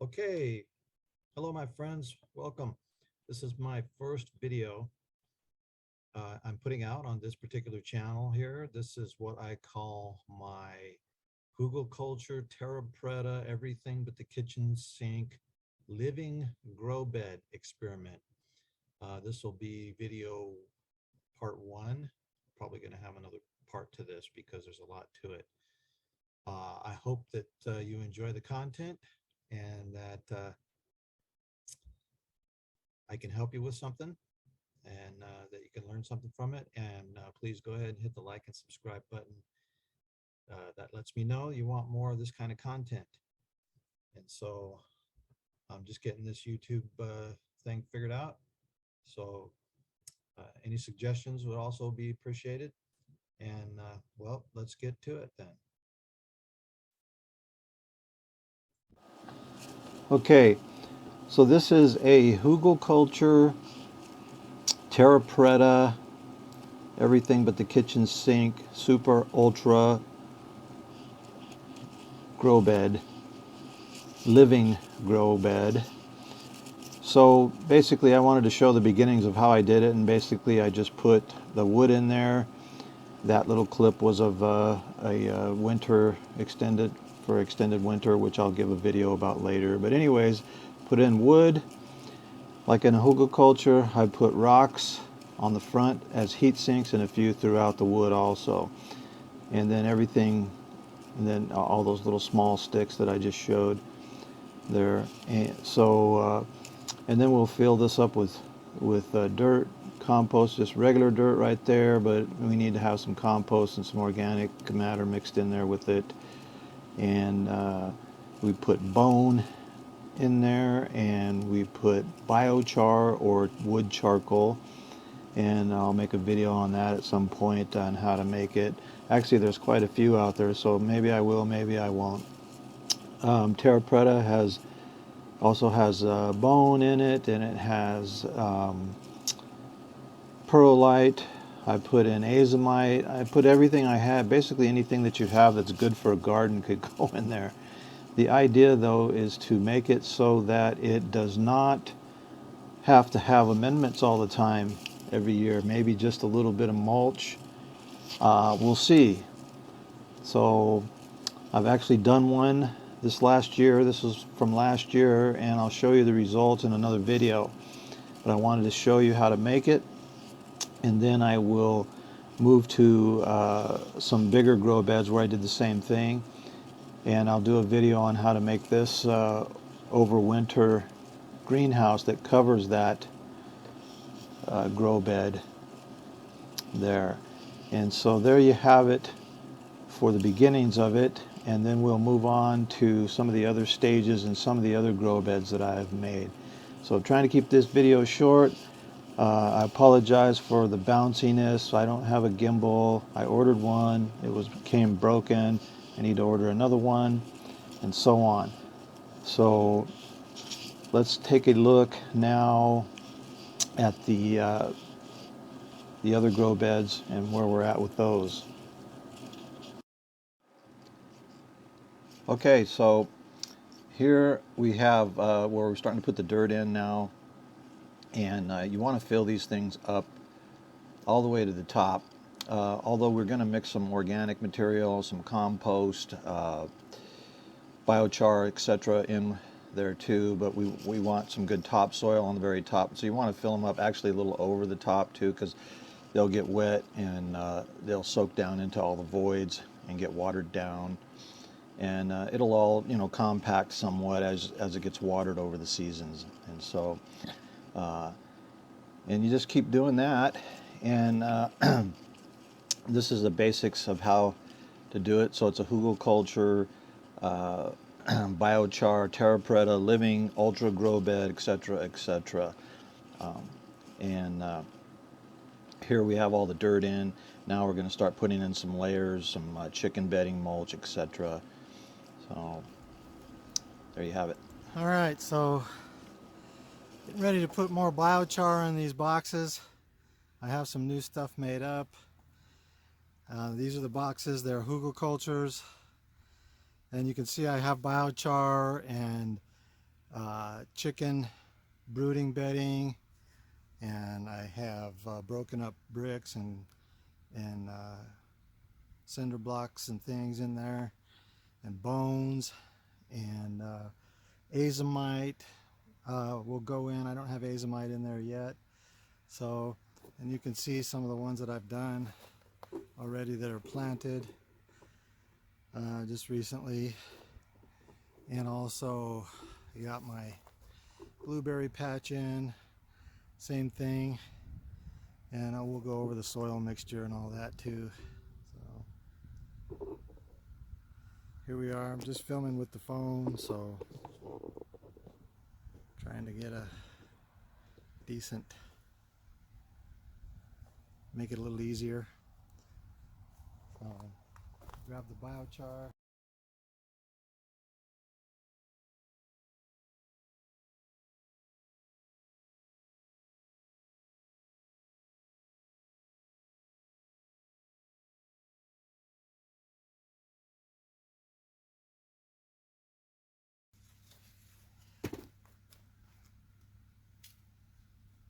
Okay, hello my friends, welcome. This is my first video I'm putting out on this particular channel here. This is what I call my Hugelkultur, Terra, Preta, everything but the kitchen sink living grow bed experiment. This will be video part one. Probably going to have another part to this because there's a lot to it. I hope that you enjoy the content and that I can help you with something and that you can learn something from it. And please go ahead and hit the like and subscribe button. That lets me know you want more of this kind of content. And so I'm just getting this YouTube thing figured out. So any suggestions would also be appreciated. And well, let's get to it then. Okay, so this is a Hugelkultur, Terra Preta, everything but the kitchen sink, super ultra grow bed, living grow bed. So basically I wanted to show the beginnings of how I did it, and basically I just put the wood in there. That little clip was of a winter extended winter, which I'll give a video about later. But anyways, put in wood. Like in Hugelkultur, I put rocks on the front as heat sinks and a few throughout the wood also. And then everything, and then all those little small sticks that I just showed there. And so, and then we'll fill this up with dirt, compost, just regular dirt right there, but we need to have some compost and some organic matter mixed in there with it. And we put bone in there, and we put biochar or wood charcoal, and I'll make a video on that at some point on how to make it. Actually, there's quite a few out there, so maybe I will, maybe I won't. Terra Preta also has bone in it, and it has perlite. I put in azomite. I put everything I had. Basically anything that you have that's good for a garden could go in there. The idea though is to make it so that it does not have to have amendments all the time every year. Maybe just a little bit of mulch. We'll see. So I've actually done one this last year. This is from last year, and I'll show you the results in another video. But I wanted to show you how to make it, and then I will move to some bigger grow beds where I did the same thing, and I'll do a video on how to make this overwinter greenhouse that covers that grow bed there. And so there you have it for the beginnings of it, and then we'll move on to some of the other stages and some of the other grow beds that I have made. So I'm trying to keep this video short. I apologize for the bounciness. I don't have a gimbal. I ordered one. It came broken. I need to order another one, and so on. So let's take a look now at the other grow beds and where we're at with those. Okay, so here we have where we're starting to put the dirt in now, and you want to fill these things up all the way to the top. Although we're going to mix some organic material, some compost, biochar, etc. in there too, but we want some good topsoil on the very top. So you want to fill them up actually a little over the top too, because they'll get wet and they'll soak down into all the voids and get watered down. And it'll all, compact somewhat as it gets watered over the seasons. And so, and you just keep doing that. And this is the basics of how to do it. So it's a Hugelkultur, biochar, Terra Preta, living, ultra grow bed, etc., etc. And here we have all the dirt in. Now we're going to start putting in some layers, some chicken bedding, mulch, etc. So there you have it. All right, so getting ready to put more biochar in these boxes. I have some new stuff made up. These are the boxes. They're Hugelkulturs, and you can see I have biochar and chicken brooding bedding, and I have broken up bricks and cinder blocks and things in there, and bones, and azomite will go in. I don't have azomite in there yet. So, and you can see some of the ones that I've done already that are planted just recently. And also I got my blueberry patch in, same thing. And I will go over the soil mixture and all that too. So here we are. I'm just filming with the phone, so trying to get a decent, make it a little easier. So grab the biochar.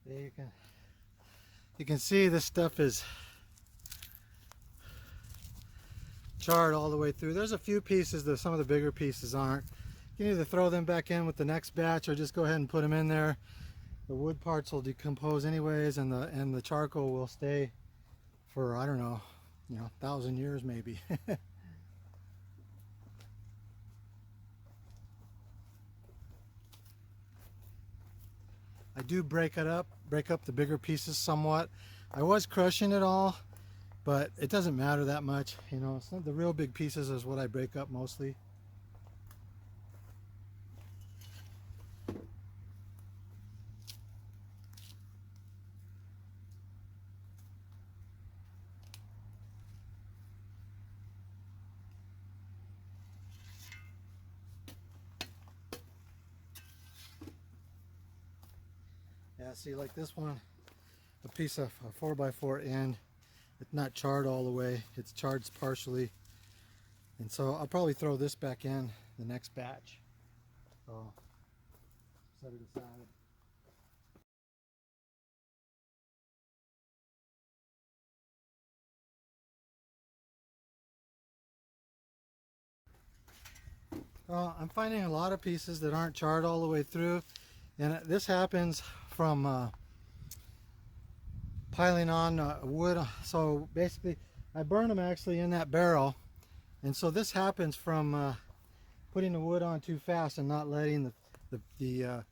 There you can see this stuff is charred all the way through. There's a few pieces that some of the bigger pieces aren't. You can either throw them back in with the next batch or just go ahead and put them in there. The wood parts will decompose anyways, and the charcoal will stay for, I don't know, 1,000 years maybe. I do break up the bigger pieces somewhat. I was crushing it all, but it doesn't matter that much. It's not the real big pieces is what I break up mostly. Yeah, see, like this one, a piece of a 4x4 end, it's not charred all the way, it's charred partially. And so I'll probably throw this back in the next batch. So set it aside. I'm finding a lot of pieces that aren't charred all the way through, and this happens from piling on wood. So basically I burn them actually in that barrel, and so this happens from putting the wood on too fast and not letting the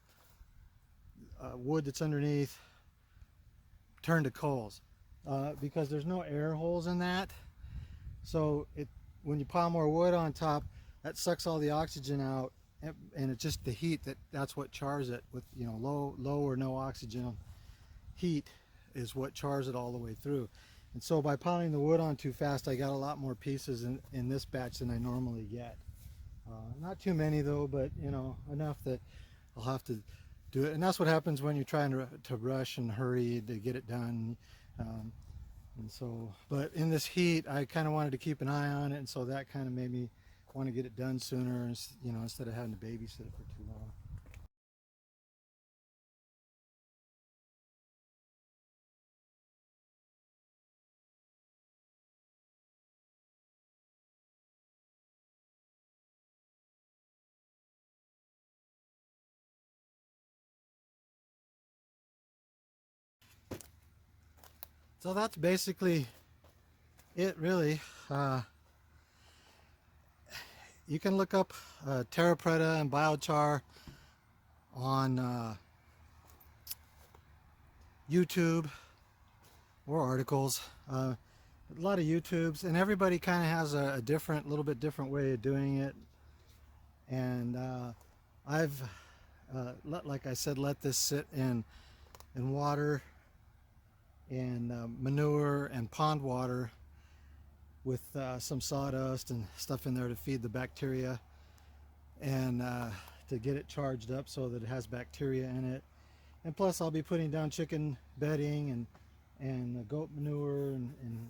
wood that's underneath turn to coals, because there's no air holes in that. So when you pile more wood on top, that sucks all the oxygen out, and it's just the heat that's what chars it. With low or no oxygen, heat is what chars it all the way through. And so by piling the wood on too fast, I got a lot more pieces in this batch than I normally get. Not too many though, but enough that I'll have to do it. And that's what happens when you're trying to rush and hurry to get it done. And so, but in this heat, I kind of wanted to keep an eye on it, and so that kind of made me want to get it done sooner, instead of having to babysit it for too long. So that's basically it, really. You can look up Terra, Preta, and Biochar on YouTube or articles. A lot of YouTubes, and everybody kind of has a little bit different way of doing it. And I've, like I said, let this sit in water and manure and pond water with some sawdust and stuff in there to feed the bacteria, and to get it charged up so that it has bacteria in it. And plus I'll be putting down chicken bedding and goat manure and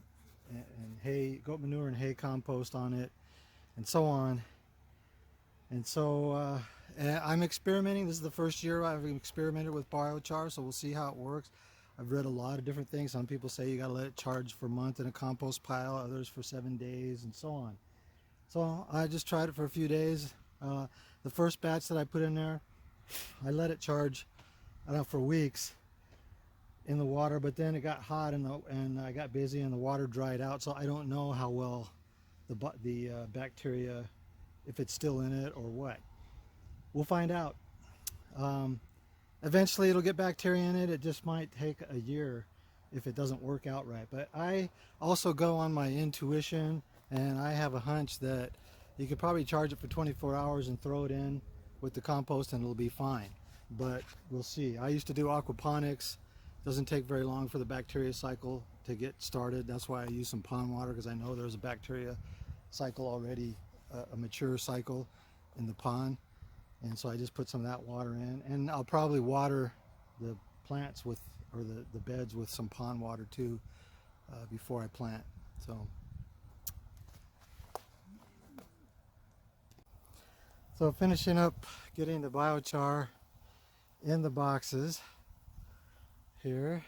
hay, goat manure and hay compost on it, and so on. And so I'm experimenting. This is the first year I've experimented with biochar, so we'll see how it works. I've read a lot of different things. Some people say you got to let it charge for a month in a compost pile, others for 7 days, and so on. So I just tried it for a few days. The first batch that I put in there, I let it charge, I don't know, for weeks in the water, but then it got hot and I got busy and the water dried out, so I don't know how well the bacteria, if it's still in it or what. We'll find out. Eventually it'll get bacteria in it. It just might take a year if it doesn't work out right. But I also go on my intuition, and I have a hunch that you could probably charge it for 24 hours and throw it in with the compost and it'll be fine. But we'll see. I used to do aquaponics. Doesn't take very long for the bacteria cycle to get started. That's why I use some pond water, because I know there's a bacteria cycle already, a mature cycle in the pond. And so I just put some of that water in, and I'll probably water the plants with, or the beds with some pond water too, before I plant. So finishing up getting the biochar in the boxes here.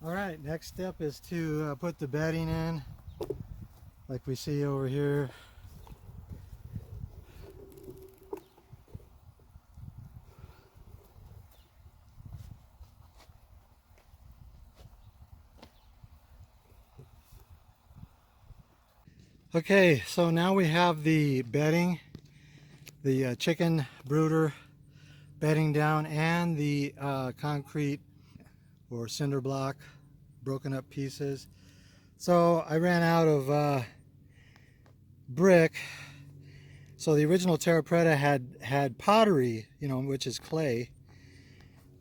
All right, next step is to put the bedding in, like we see over here. Okay, so now we have the bedding, the chicken brooder bedding down, and the concrete or cinder block broken up pieces. So I ran out of brick. So the original Terra Preta had pottery, which is clay.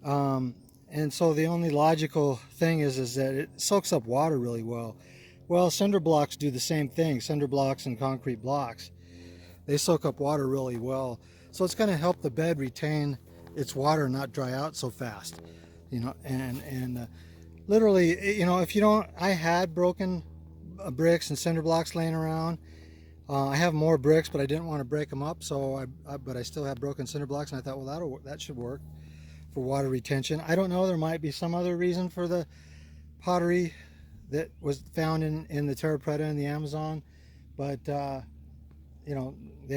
And so the only logical thing is that it soaks up water really well. Well, cinder blocks do the same thing. Cinder blocks and concrete blocks, they soak up water really well. So it's going to help the bed retain its water and not dry out so fast. And literally, if you don't, I had broken bricks and cinder blocks laying around. I have more bricks, but I didn't want to break them up, so but I still have broken cinder blocks, and I thought, well, that should work for water retention. I don't know, there might be some other reason for the pottery that was found in the Terra Preta in the Amazon, but they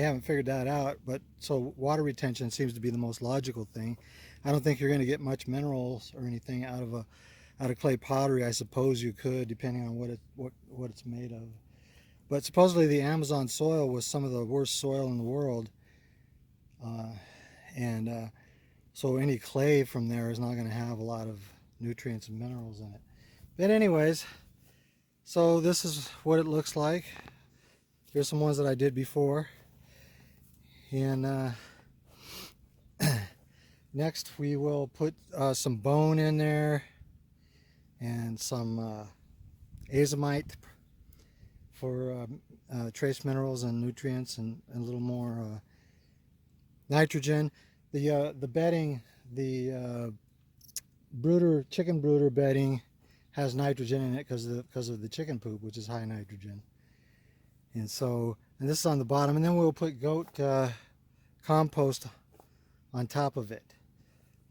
haven't figured that out. But so water retention seems to be the most logical thing. I don't think you're going to get much minerals or anything out of clay pottery. I suppose you could, depending on what it's made of. But supposedly the Amazon soil was some of the worst soil in the world, and so any clay from there is not going to have a lot of nutrients and minerals in it. But anyways, so this is what it looks like. Here's some ones that I did before. And next we will put some bone in there and some azomite for trace minerals and nutrients, and a little more nitrogen. The bedding, the chicken brooder bedding has nitrogen in it because of the chicken poop, which is high nitrogen. And this is on the bottom, and then we'll put goat compost on top of it.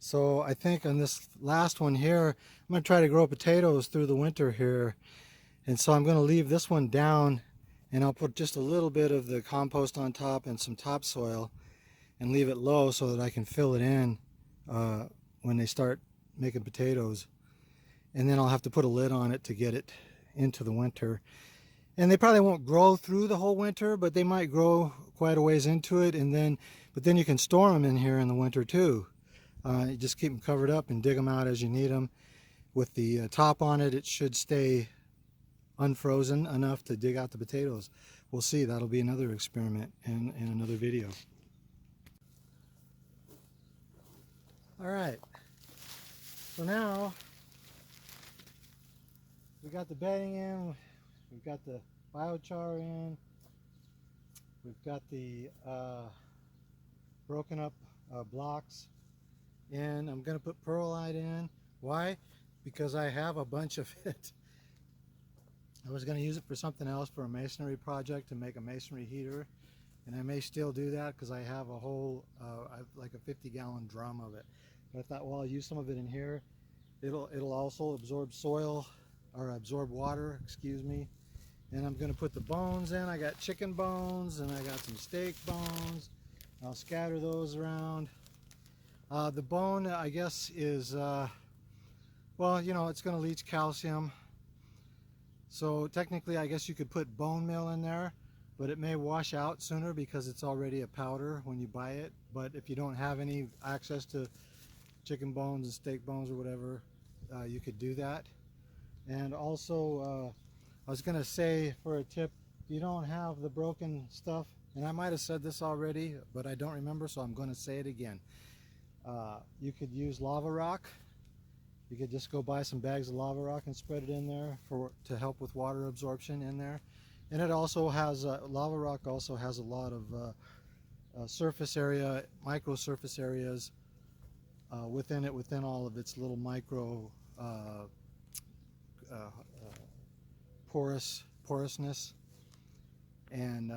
So I think on this last one here, I'm going to try to grow potatoes through the winter here. And so I'm going to leave this one down, and I'll put just a little bit of the compost on top and some topsoil and leave it low so that I can fill it in when they start making potatoes. And then I'll have to put a lid on it to get it into the winter. And they probably won't grow through the whole winter, but they might grow quite a ways into it. But then you can store them in here in the winter too. You just keep them covered up and dig them out as you need them. with the top on it, it should stay unfrozen enough to dig out the potatoes. We'll see. That'll be another experiment in another video. All right. So now we got the bedding in. We've got the biochar in. We've got the broken up blocks in. I'm going to put perlite in. Why? Because I have a bunch of it. I was going to use it for something else, for a masonry project, to make a masonry heater, and I may still do that because I have a whole like a 50-gallon drum of it. But I thought, well, I'll use some of it in here. It'll also absorb soil, or absorb water, excuse me. And I'm going to put the bones in. I got chicken bones and I got some steak bones. I'll scatter those around. The bone, I guess, is well, you know, it's going to leach calcium. So technically, I guess you could put bone meal in there, but it may wash out sooner because it's already a powder when you buy it. But if you don't have any access to chicken bones and steak bones or whatever, you could do that. And also, I was going to say, for a tip, if you don't have the broken stuff, and I might have said this already, but I don't remember, so I'm going to say it again. You could use lava rock. You could just go buy some bags of lava rock and spread it in there to help with water absorption in there. And it also has, lava rock also has a lot of surface area, micro surface areas within it, within all of its little micro porousness, and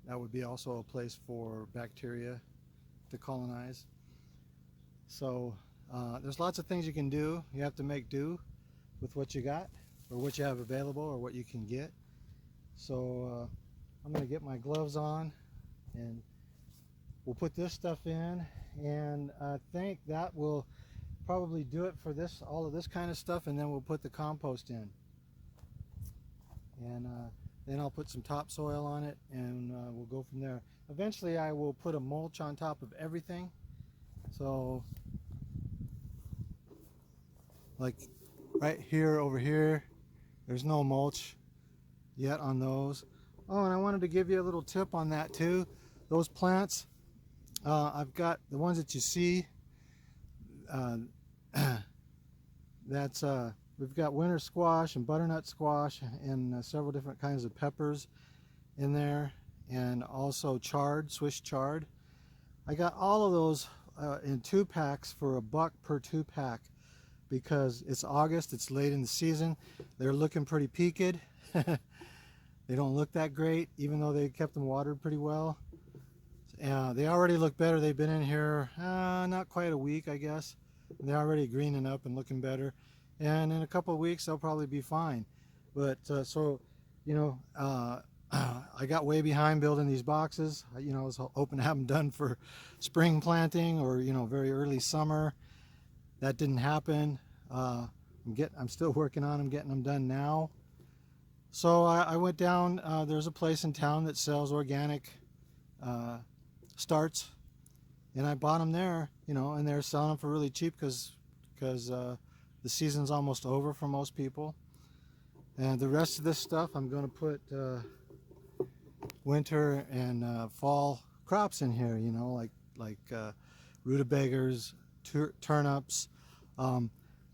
that would be also a place for bacteria to colonize. So there's lots of things you can do. You have to make do with what you got, or what you have available, or what you can get. So I'm going to get my gloves on, and we'll put this stuff in, and I think that will probably do it for this, all of this kind of stuff, and then we'll put the compost in. And then I'll put some topsoil on it, and we'll go from there. Eventually I will put a mulch on top of everything. So like right here, over here, there's no mulch yet on those. Oh, and I wanted to give you a little tip on that too. Those plants, I've got the ones that you see, that's we've got winter squash and butternut squash and several different kinds of peppers in there, and also chard, Swiss chard. I got all of those in 2-packs for $1 per 2-pack because it's August, it's late in the season. They're looking pretty peaked. They don't look that great, even though they kept them watered pretty well. They already look better. They've been in here not quite a week, I guess. They're already greening up and looking better. And in a couple of weeks, they'll probably be fine. But so, you know, I got way behind building these boxes. You know, I was hoping to have them done for spring planting, or, you know, very early summer. That didn't happen. I'm still working on them, getting them done now. So I went down, there's a place in town that sells organic starts, and I bought them there, you know, and they're selling them for really cheap because the season's almost over for most people. And the rest of this stuff, I'm going to put winter and fall crops in here, you know, like rutabagas, turnips.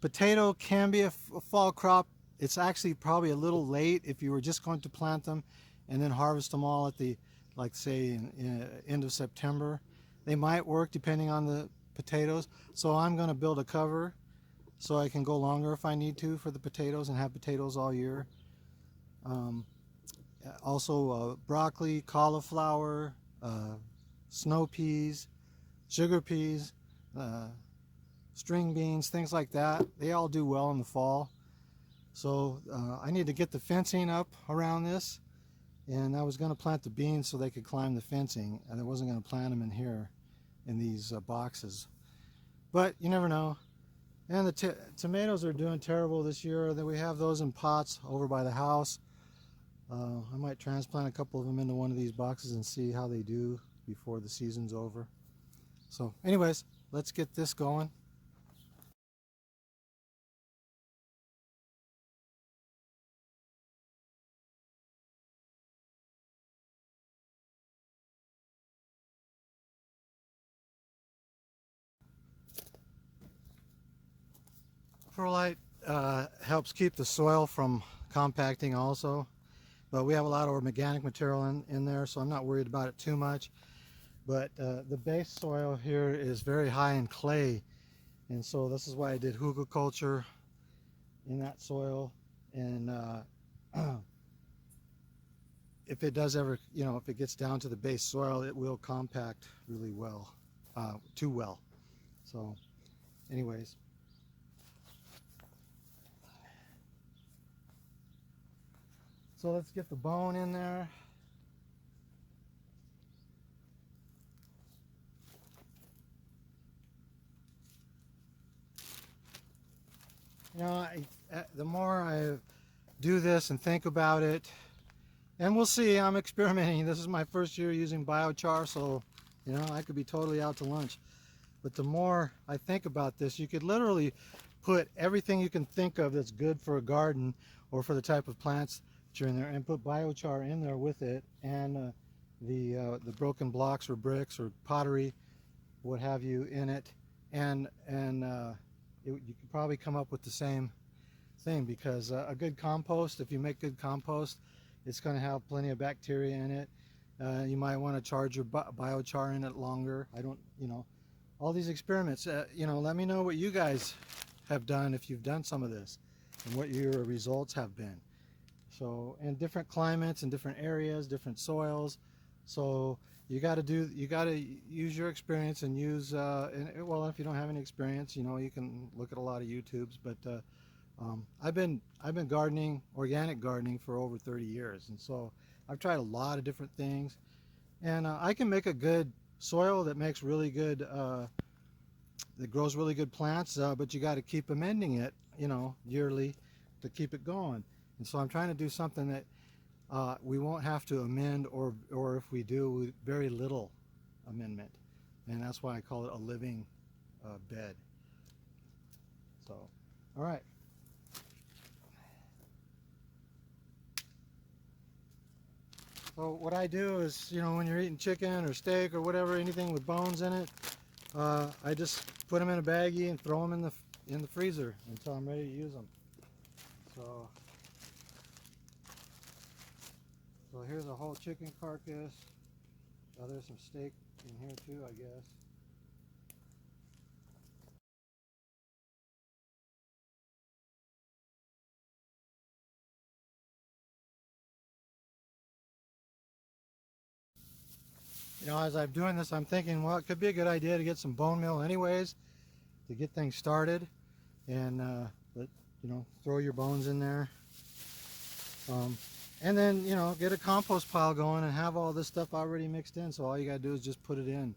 Potato can be a fall crop. It's actually probably a little late if you were just going to plant them and then harvest them all at the, like, say, in end of September. They might work depending on the potatoes. So I'm going to build a cover so I can go longer if I need to for the potatoes and have potatoes all year. Also broccoli, cauliflower, snow peas, sugar peas, string beans, things like that. They all do well in the fall. So I need to get the fencing up around this, and I was going to plant the beans so they could climb the fencing, and I wasn't going to plant them in here in these boxes. But you never know. And the tomatoes are doing terrible this year. We have those in pots over by the house. I might transplant a couple of them into one of these boxes and see how they do before the season's over. So anyways, let's get this going. perlite helps keep the soil from compacting also, but we have a lot of organic material in there, so I'm not worried about it too much. But the base soil here is very high in clay, and so this is why I did Hugelkultur in that soil. And if it does ever, if it gets down to the base soil, it will compact really well, too well. So anyways, so let's get the bone in there. The more I do this and think about it, and we'll see, I'm experimenting. This is my first year using biochar, so I could be totally out to lunch. But the more I think about this, you could literally put everything you can think of that's good for a garden or for the type of plants that you're in there, and put biochar in there with it, and the broken blocks or bricks or pottery, what have you, in it, and you could probably come up with the same thing, because a good compost, if you make good compost, it's going to have plenty of bacteria in it. You might want to charge your biochar in it longer. I don't, all these experiments, let me know what you guys have done, if you've done some of this, and what your results have been. So, in different climates and different areas, different soils, so you got to use your experience and use, well, if you don't have any experience, you can look at a lot of YouTubes, but I've been gardening, organic gardening, for over 30 years, and so I've tried a lot of different things, and I can make a good soil that makes really good, that grows really good plants, but you got to keep amending it, yearly, to keep it going. And so I'm trying to do something that we won't have to amend, or if we do, with very little amendment, and that's why I call it a living bed. So, all right. So what I do is, when you're eating chicken or steak or whatever, anything with bones in it, I just put them in a baggie and throw them in the freezer until I'm ready to use them. So here's a whole chicken carcass. Oh, there's some steak in here too, I guess. As I'm doing this, I'm thinking, well, it could be a good idea to get some bone meal anyways, to get things started, and throw your bones in there, and then get a compost pile going and have all this stuff already mixed in. So all you gotta do is just put it in.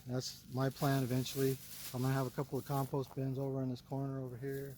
That's my plan eventually. I'm gonna have a couple of compost bins over in this corner over here.